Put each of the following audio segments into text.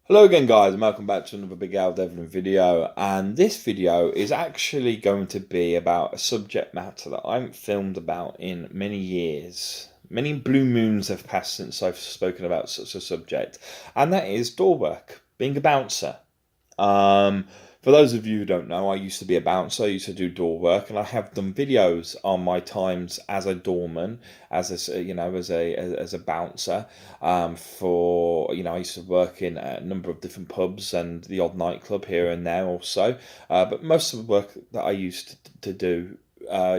Hello again guys and welcome back to another Big Al Devlin video, and this video is actually going to be about a subject matter that I haven't filmed about in many years. Many blue moons have passed since I've spoken about such a subject, and that is door work, being a bouncer. Um, for those of you who don't know, I used to be a bouncer. I used to do door work, and I have done videos on my times as a doorman, as a bouncer. I used to work in a number of different pubs and the odd nightclub here and there also. But most of the work that I to do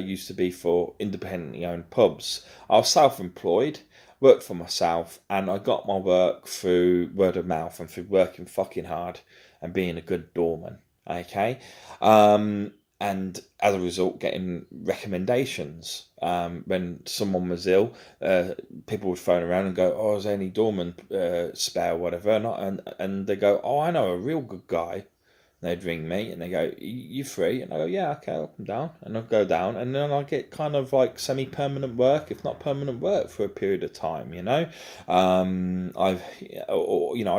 used to be for independently owned pubs. I was self-employed, worked for myself, and I got my work through word of mouth and through working fucking hard and being a good doorman. Okay. And as a result, getting recommendations. When someone was ill, people would phone around and go, "Oh, is there any doorman spare or whatever?" And they go, "Oh, I know a real good guy." They'd ring me and they go, "You free?" And I go, "Yeah, okay, I'll come down." And I'll go down, and then I get kind of like semi-permanent work, if not permanent work, for a period of time. I'd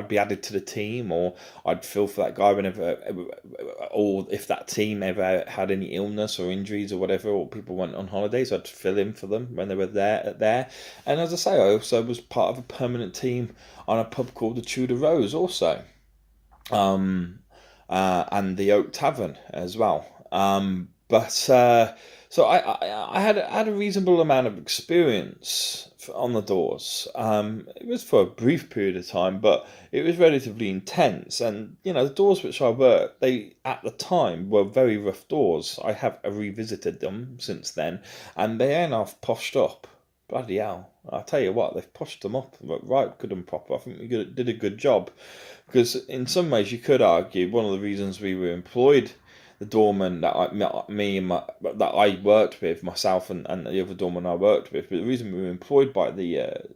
be added to the team, or I'd fill for that guy whenever, or if that team ever had any illness or injuries or whatever, or people went on holidays, I'd fill in for them when they were there. And as I say, I also was part of a permanent team on a pub called the Tudor Rose, also. Um, and the Oak Tavern as well. So I had a reasonable amount of experience on the doors. It was for a brief period of time, but it was relatively intense. And the doors which I worked, they at the time were very rough doors. I have revisited them since then, and they are now poshed up. Bloody hell! I tell you what, they've pushed them up right, good and proper. I think we did a good job, because in some ways you could argue one of the reasons we were employed, the doorman that I worked with, myself and the other doorman I worked with, but the reason we were employed by the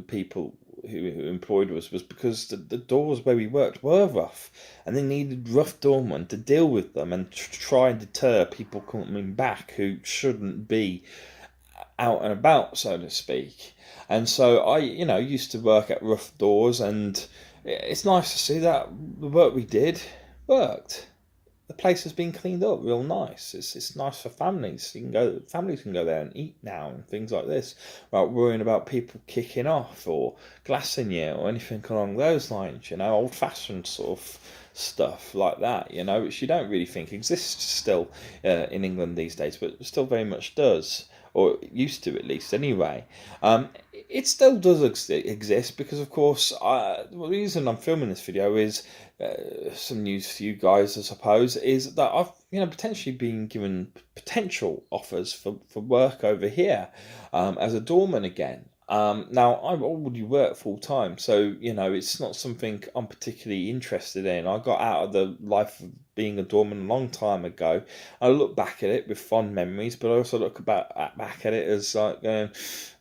people who employed us was because the doors where we worked were rough, and they needed rough doormen to deal with them and try and deter people coming back who shouldn't be out and about, so to speak. And so I, used to work at rough doors, and it's nice to see that the work we did worked. The place has been cleaned up real nice. It's nice for families. Families can go there and eat now and things like this, without worrying about people kicking off or glassing you or anything along those lines. Old fashioned sort of stuff like that. Which you don't really think exists still in England these days, but still very much does, or it used to, at least anyway. It still does exist because, of course, the reason I'm filming this video is some news for you guys, I suppose, is that I've potentially been given potential offers for work over here as a doorman again. Now I already work full time, so it's not something I'm particularly interested in. I got out of the life of being a doorman a long time ago. I look back at it with fond memories, but I also back at it as like going,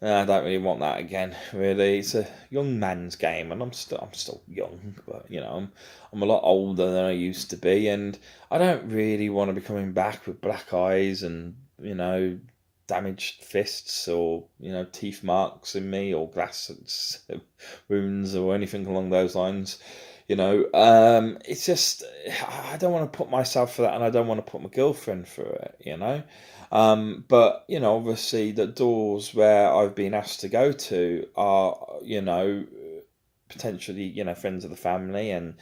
"Nah, I don't really want that again. Really, it's a young man's game, and I'm still young, but I'm a lot older than I used to be, and I don't really want to be coming back with black eyes and damaged fists, or teeth marks in me, or glass wounds or anything along those lines. It's just, I don't want to put myself for that, and I don't want to put my girlfriend through it. But obviously the doors where I've been asked to go to are potentially friends of the family, and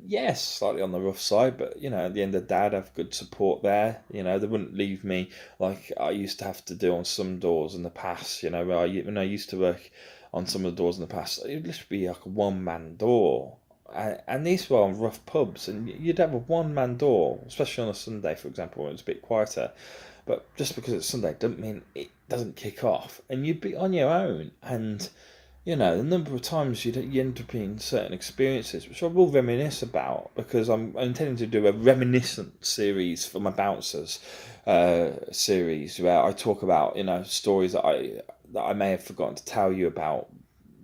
yes, slightly on the rough side, but at the end of the day, I'd have good support there. They wouldn't leave me like I used to have to do on some doors in the past. Where when I used to work on some of the doors in the past, it would just be like a one-man door. And these were on rough pubs, and you'd have a one-man door, especially on a Sunday, for example, when it's a bit quieter. But just because it's Sunday doesn't mean it doesn't kick off, and you'd be on your own. And the number of times you end up in certain experiences, which I will reminisce about, because I'm intending to do a reminiscent series for my bouncers series, where I talk about stories that I may have forgotten to tell you about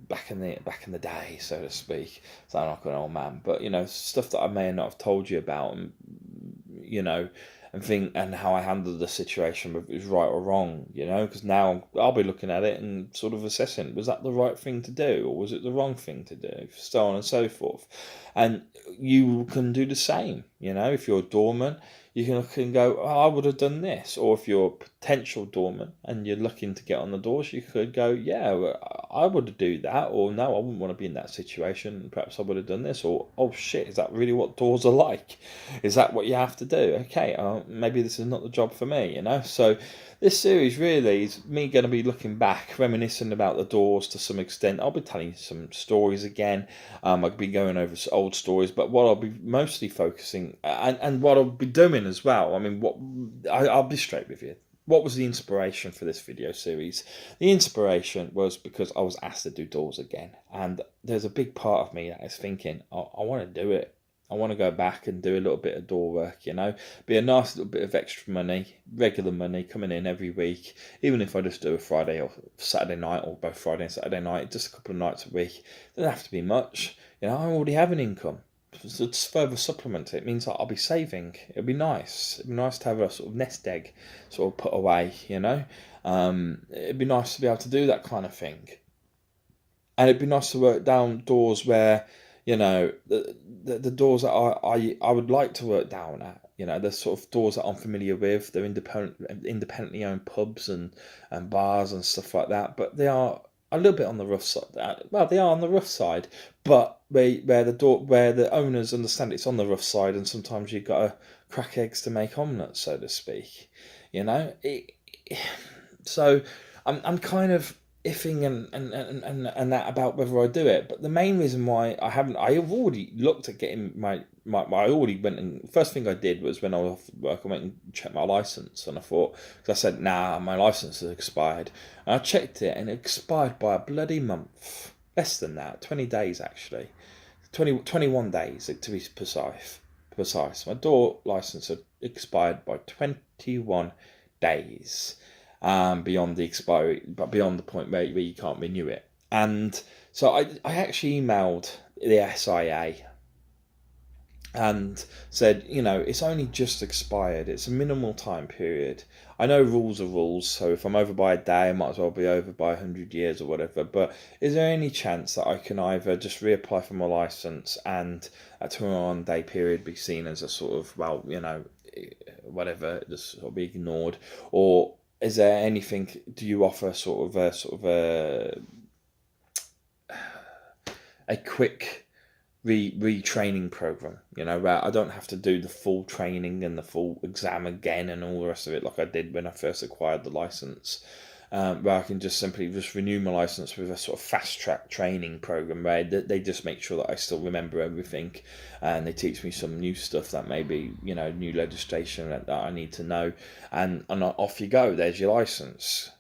back in the day, so to speak. Sound like an old man, but stuff that I may not have told you about, and and how I handled the situation, whether it was right or wrong, because now I'll be looking at it and sort of assessing, was that the right thing to do or was it the wrong thing to do, so on and so forth. And you can do the same, if you're a doorman, you can look and go, oh, I would have done this. Or if you're a potential doorman and you're looking to get on the doors, you could go, yeah, I would do that. Or no, I wouldn't want to be in that situation. Perhaps I would have done this. Or, oh shit, is that really what doors are like? Is that what you have to do? Okay, maybe this is not the job for me, So this series really is me going to be looking back, reminiscing about the doors to some extent. I'll be telling you some stories again. I'll be going over old stories, but what I'll be mostly focusing and what I'll be doing as well. I mean, I'll be straight with you. What was the inspiration for this video series? The inspiration was because I was asked to do doors again, and there's a big part of me that is thinking, I want to do it. I want to go back and do a little bit of door work, be a nice little bit of extra money, regular money coming in every week, even if I just do a Friday or Saturday night, or both Friday and Saturday night, just a couple of nights a week. It doesn't have to be much. I already have an income. So to further supplement it means that I'll be saving. It'll be nice. It'd be nice to have a sort of nest egg sort of put away, It'd be nice to be able to do that kind of thing. And it'd be nice to work down doors where, the doors that I would like to work down at, the sort of doors that I'm familiar with. They're independently owned pubs and bars and stuff like that, but they are a little bit on the rough side. Well, they are on the rough side, but where the owners understand it's on the rough side, and sometimes you've got to crack eggs to make omelets, so to speak. So I'm kind of iffing and that about whether I do it, but the main reason why I haven't, I have already looked at getting my I already went, and first thing I did was when I was off work, I went and checked my license, and I thought, because I said, nah, my license has expired, and I checked it and it expired by a bloody month, less than that, 20 days actually, 21 days to be precise. My door license had expired by 21 days. Beyond the expiry, but beyond the point where you can't renew it. And so I actually emailed the SIA and said, it's only just expired. It's a minimal time period. I know rules are rules, so if I'm over by a day, I might as well be over by 100 years or whatever. But is there any chance that I can either just reapply for my license and a 21-day period be seen as a sort of, whatever, just sort of be ignored? Or is there anything, do you offer sort of a quick retraining program, where I don't have to do the full training and the full exam again and all the rest of it like I did when I first acquired the license, where I can just simply renew my license with a sort of fast track training program where they just make sure that I still remember everything, and they teach me some new stuff that maybe, new legislation that I need to know, and off you go, there's your license.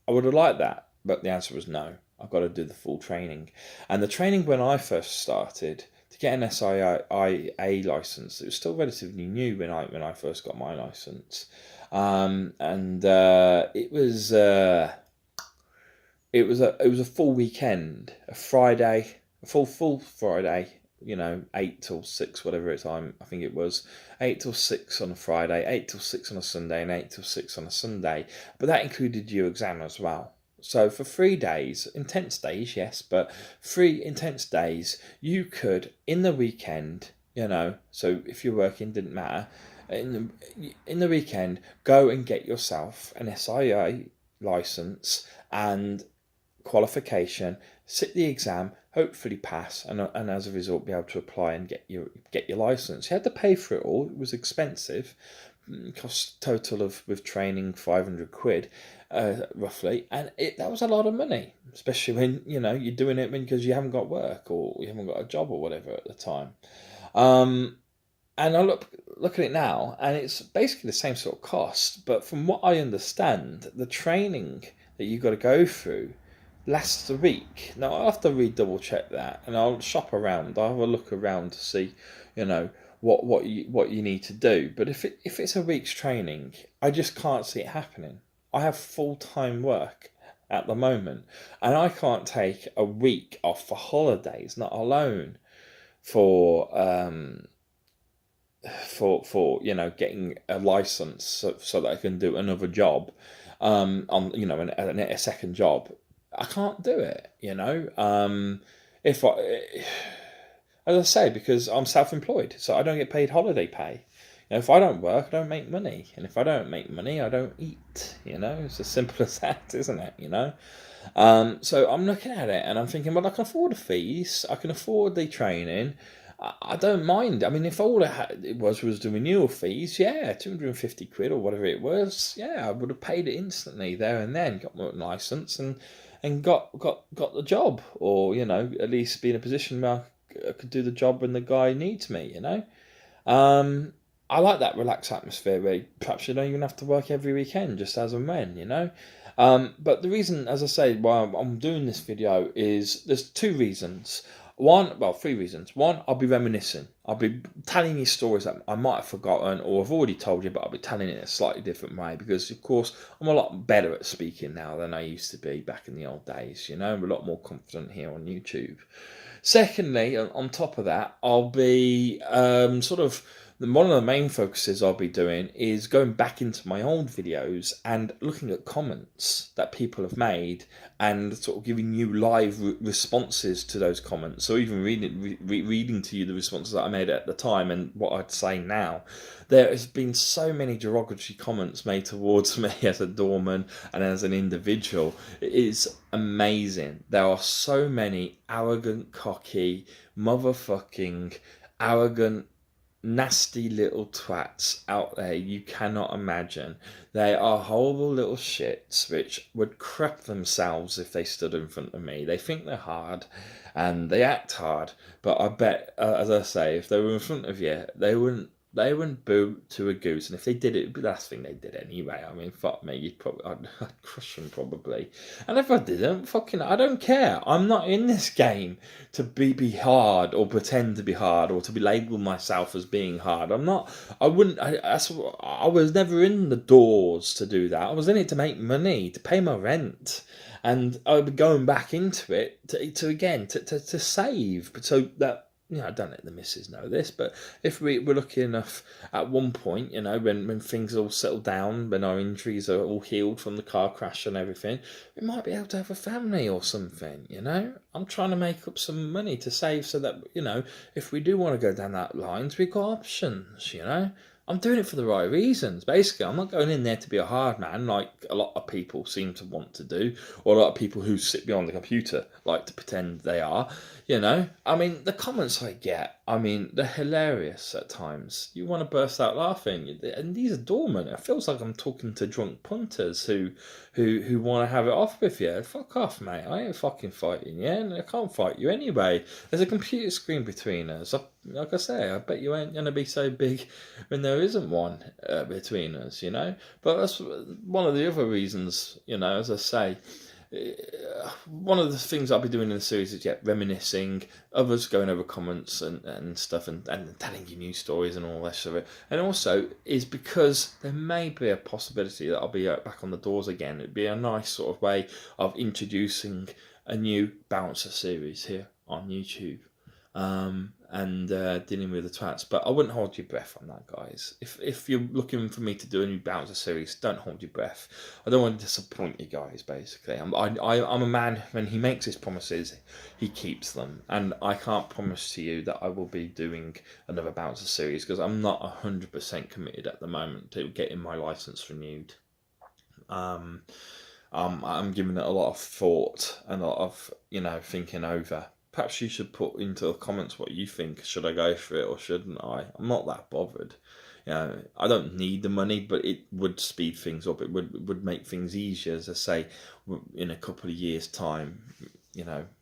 I would have liked that, but the answer was no. I've got to do the full training. And the training when I first started to get an SIA license, it was still relatively new when I first got my license. It was a full weekend, a Friday, a full Friday, 8 till 6, whatever time I think it was, 8 till 6 on a Friday, 8 till 6 on a Sunday, and 8 till 6 on a Sunday. But that included your exam as well. So for 3 days, intense days, yes, but 3 intense days, you could, in the weekend, so if you're working, didn't matter, in the weekend, go and get yourself an SIA license and qualification, sit the exam, hopefully pass, and as a result be able to apply and get your license. You had to pay for it all. It was expensive. It cost total of, with training, 500 quid, roughly, and that was a lot of money, especially when you're doing it because you haven't got work or you haven't got a job or whatever at the time. And I look at it now, and it's basically the same sort of cost, but from what I understand, the training that you've got to go through lasts a week. Now I'll have to double check that, and I'll shop around. I'll have a look around to see, what you need to do. But if it's a week's training, I just can't see it happening. I have full-time work at the moment, and I can't take a week off for holidays, not alone for for getting a license so that I can do another job, on a second job. I can't do it. If I As I say, because I'm self-employed, so I don't get paid holiday pay. If I don't work, I don't make money, and if I don't make money, I don't eat. It's as simple as that, isn't it? So I'm looking at it and I'm thinking, well, I can afford the fees, I can afford the training. I don't mind. I mean, if all it was the renewal fees, yeah, 250 quid or whatever it was, yeah, I would have paid it instantly there and then, got my license and got the job, or at least be in a position where I could do the job when the guy needs me. I like that relaxed atmosphere where perhaps you don't even have to work every weekend, just as and when. But the reason, as I say, why I'm doing this video is there's two reasons. Three reasons. One, I'll be reminiscing. I'll be telling you stories that I might have forgotten or I've already told you, but I'll be telling it in a slightly different way because, of course, I'm a lot better at speaking now than I used to be back in the old days. I'm a lot more confident here on YouTube. Secondly, on top of that, I'll be one of the main focuses I'll be doing is going back into my old videos and looking at comments that people have made and sort of giving you live responses to those comments, or even reading to you the responses that I made at the time and what I'd say now. There has been so many derogatory comments made towards me as a doorman and as an individual. It is amazing. There are so many arrogant, cocky, motherfucking, arrogant, nasty little twats out there you cannot imagine. They are horrible little shits which would crap themselves if they stood in front of me. They think they're hard and they act hard, but I bet, as I say, if they were in front of you, they wouldn't boo to a goose, and if they did, it'd be the last thing they did anyway. I mean, fuck me, I'd crush them probably. And if I didn't, I don't care. I'm not in this game to be hard or pretend to be hard or to be labelled myself as being hard. I'm not. I wouldn't. I was never in the doors to do that. I was in it to make money, to pay my rent. And I would be going back into it to save, so that. I don't let the missus know this, but if we're lucky enough at one point, when things all settle down, when our injuries are all healed from the car crash and everything, we might be able to have a family or something, I'm trying to make up some money to save so that, if we do want to go down that lines, we've got options, I'm doing it for the right reasons. Basically, I'm not going in there to be a hard man like a lot of people seem to want to do, or a lot of people who sit behind the computer like to pretend they are. I mean, the comments I get, they're hilarious at times. You want to burst out laughing. And these are doormen. It feels like I'm talking to drunk punters who want to have it off with you. Fuck off, mate. I ain't fucking fighting you, and I can't fight you anyway. There's a computer screen between us. Like I say, I bet you ain't going to be so big when there isn't one between us, But that's one of the other reasons, as I say. One of the things I'll be doing in the series is reminiscing, others going over comments and stuff and telling you new stories and all this of it. And also is because there may be a possibility that I'll be back on the doors again. It'd be a nice sort of way of introducing a new Bouncer series here on YouTube. And dealing with the twats. But I wouldn't hold your breath on that, guys. If you're looking for me to do a new Bouncer series, don't hold your breath. I don't want to disappoint you guys, basically. I'm a man, when he makes his promises, he keeps them. And I can't promise to you that I will be doing another Bouncer series because I'm not 100% committed at the moment to getting my license renewed. I'm giving it a lot of thought and a lot of, thinking over. Perhaps you should put into the comments what you think. Should I go for it or shouldn't I? I'm not that bothered. I don't need the money, but it would speed things up. It would make things easier, as I say, in a couple of years' time,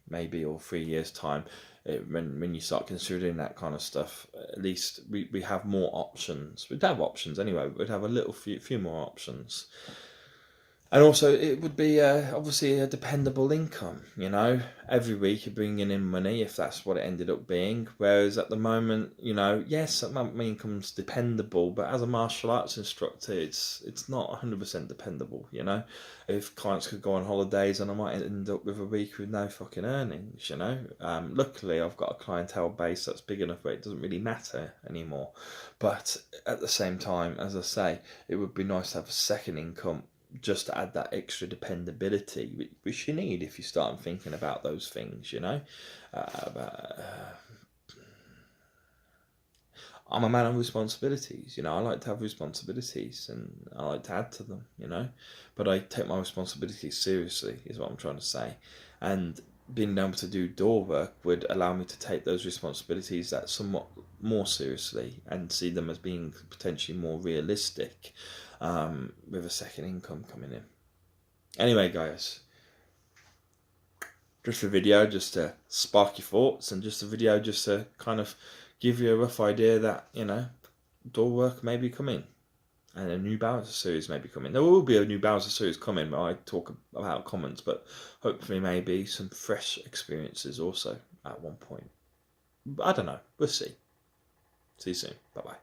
maybe, or 3 years' time, when you start considering that kind of stuff. At least we have more options. We'd have options anyway, but we'd have a few more options. And also, it would be obviously a dependable income, you know. Every week you're bringing in money if that's what it ended up being. Whereas at the moment, you know, yes, my income's dependable, but as a martial arts instructor, it's not 100% dependable, you know. If clients could go on holidays and I might end up with a week with no fucking earnings, you know. Luckily, I've got a clientele base that's big enough where it doesn't really matter anymore. But at the same time, as I say, it would be nice to have a second income just to add that extra dependability, which you need if you start thinking about those things, you know. I'm a man of responsibilities, you know. I like to have responsibilities and I like to add to them, you know. But I take my responsibilities seriously, is what I'm trying to say. And being able to do door work would allow me to take those responsibilities that somewhat more seriously and see them as being potentially more realistic, with a second income coming in. Anyway, guys, just a video just to spark your thoughts, and just a video just to kind of give you a rough idea that, you know, door work may be coming and a new Bowser series may be coming. There will be a new Bowser series coming where I talk about comments, but hopefully maybe some fresh experiences also at one point. I don't know. We'll see. See you soon. Bye bye.